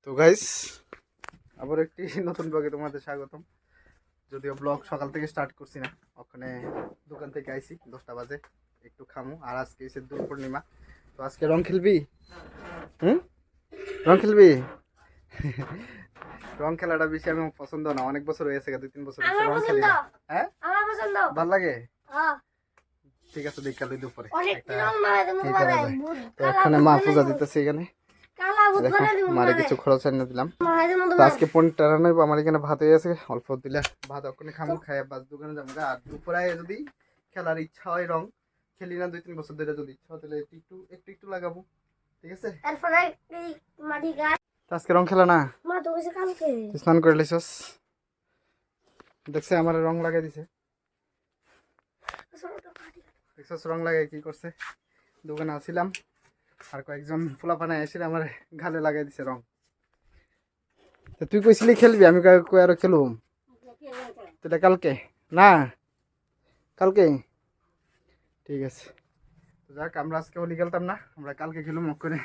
তো গাইস আবার একটি নতুন ব্লগে তোমাদের স্বাগতম। যদিও ব্লগ সকাল থেকে স্টার্ট করছি না, ওখানে দোকান থেকে আইছি 10টা বাজে, একটু খামু। আর আজকে এসে দোল পূর্ণিমা, তো আজকে রং খেলবি? হুম, রং খেলবি? রং খেলাটা বেশি আমি পছন্দ না, অনেক বছর হয়েছে, 2-3 বছর হয়েছে রং খেলি না। হ্যাঁ, ভাল লাগে। ঠিক আছে, দেখা লই দুপুরে এখানে মা পূজা দিতেছে। এখানে মারে কিছু খরচ এনে দিলাম। আজকে পনিরটা রান্না হইব। আমার এখানে ভাত হয়ে গেছে, অল্প দিলে ভাত ওখানে খামু, খাই বাস দোকানে যাবো। আর দুপুরে যদি খেলার ইচ্ছা হয়, রং খেলি না 2-3 বছর ধরে, যদি ইচ্ছা হয় তাহলে একটু একটু একটু লাগাবো। ঠিক আছে, আজকে রং খেলা না, স্নান করে লাইছস? দেখছে আমার রং লাগাই দিছে, দেখছস রং লাগাই কি করছে। দোকানে আসছিলাম আর কয়েকজন ফুলাপানা এসে আমার গালে লাগাই দিছে রং। তুই কইছিলি খেলবি, আমি কই আরো খেলুম। এটা কালকে না, কালকে ঠিক আছে। তো যাক, আমরা আজকে হোলি খেলতাম না, আমরা কালকে খেলুম। ওখানে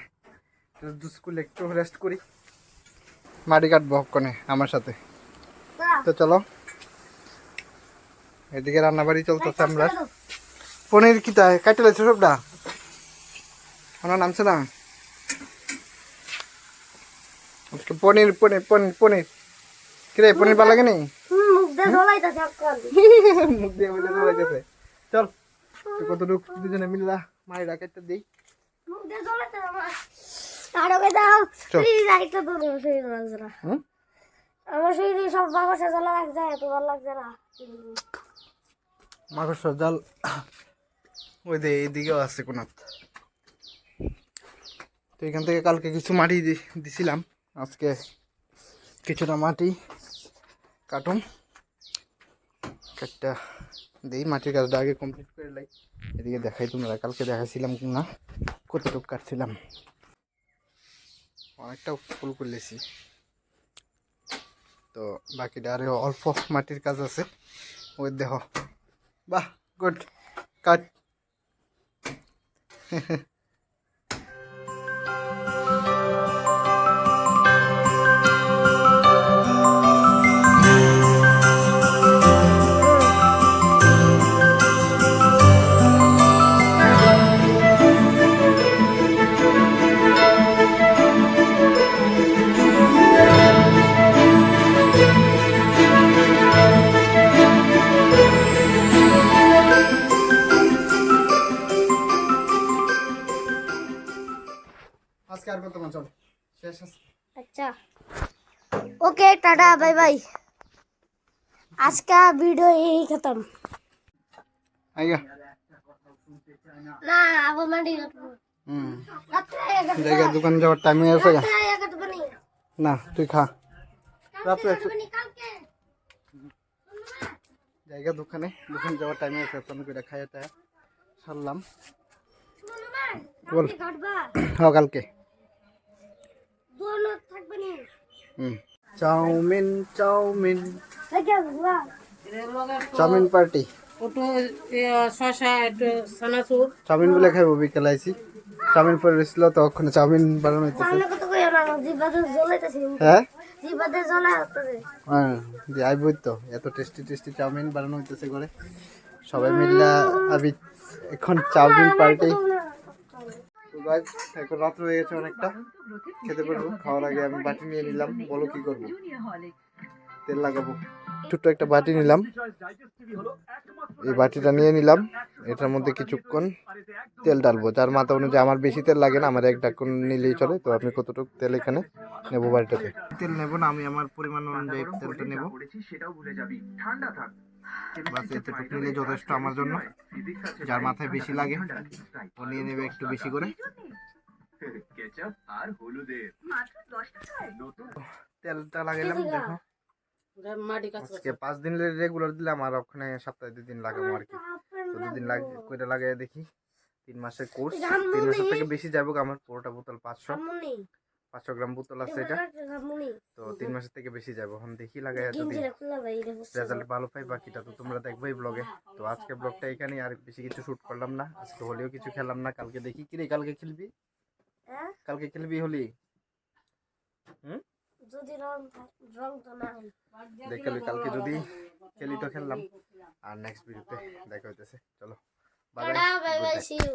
স্কুলে একটু রেস্ট করি, মাটি কাটবো ওখানে আমার সাথে। তো চলো, এদিকে রান্নাবাড়ি চলতেছে। আমরা পনির কিতা কাটে লাইছো সবটা, আমার নামছে না। পনির পনির পনির পনির কিরে, পনির ভালো লাগে নি? মুখ দিয়ে বলে জ্বলাইতেছে। চল কতটুকু দুজনে মিললা মায়ের রাখাইতে দিই। মাকড়সার জাল ওই দে, এইদিকেও আছে কোন। তো এখান থেকে কালকে কিছু মাটি দিছিলাম, আজকে কিছুটা মাটি কাটুম, কাটটা দিই। মাটির কাজটা আগে কমপ্লিট করে লাই। এদিকে দেখাই, তোমরা কালকে দেখাইছিলাম না কতটুকু কাটছিলাম। অনেকটা ফুল করলেছি, তো বাকিটা আরো অল্প মাটির কাজ আছে। ওই দেখ, বাহ গুড কাট। আজকে আর কত চল শেষ আছে। अच्छा ओके टाटा बाय बाय। आज का वीडियो यही खत्म आइगा ना। अब मंडी জায়গা দোকান যাওয়ার টাইম হয়ে গেছে না, তুই খা রাত্রে জায়গা দোকান যাওয়ার টাইম হয়ে গেছে। আমি কইটা খাইতে ছাড়লাম। বল হ্যাঁ, কালকে chowmein chowmein chowmein party. Chowmein বলে খাইবো, বিকেল আইছি চাউমিন পরে রয়েছিল, তো ওখানে চাউমিন বানানো হইতেছে। হ্যাঁ হ্যাঁ, আইবই তো, এত টেস্টি টেস্টি চাউমিন বানানো হইতেছে ঘরে, সবাই মিলে। আমি এখন চাউমিন পার্টি। এখন রাত্র হয়ে গেছে অনেকটা, খেতে পারবো। খাওয়ার আগে আমি বাটি নিয়ে নিলাম। বলো কি করবো? তেল লাগাবো। ছোট্ট একটা বাটি নিলাম, এই বাটিটা নিয়ে নিলাম। এটার মধ্যে কিছুক্ষণ তেল ডালবো, যার মাথা অনুযায়ী। আমার বেশি তেল লাগে না, আমার এক ঢাকন নিলেই চলে। তো আমি কতটুকু তেল এখানে নেবো বাটিটাতে। তেল নেবো না, আমি আমার পরিমাণ অনুযায়ী তেলটা নেবো। বাস এতটুকু নিলে যথেষ্ট আমার জন্য। যার মাথায় বেশি লাগে ও নিয়ে নেবে একটু বেশি করে। তেলটা লাগাইলাম, দেখো আজকে 5 দিন রেগুলার দিলাম, আর ওখানে সপ্তাহে 2 দিন লাগাবো আর কি। তো 2 দিন করে লাগাই দেখি। 3 মাসের কোর্স, 3 মাসের থেকে বেশি যাবো। আমার পুরোটা বোতল 500 গ্রাম বোতল আছে এটা, তো 3 মাসের থেকে বেশি যাবো। এখন দেখি লাগাই, যদি রেজাল্ট ভালো পাই বাকিটা তো তোমরা দেখবোই ব্লগে। তো আজকে ব্লগটা এখানেই, আর বেশি কিছু শুট করলাম না। আজকে হোলিও কিছু খেলাম না। কালকে দেখি, কিরে কালকে খেলবি? কালকে খেলবি হোলি? হুম যদি রং তো না হয় দেখে কালকে যদি খেলি তো খেললাম আর নেক্সট ভিডিওতে দেখা হইতেছে চলো bye tata bye bye bye see you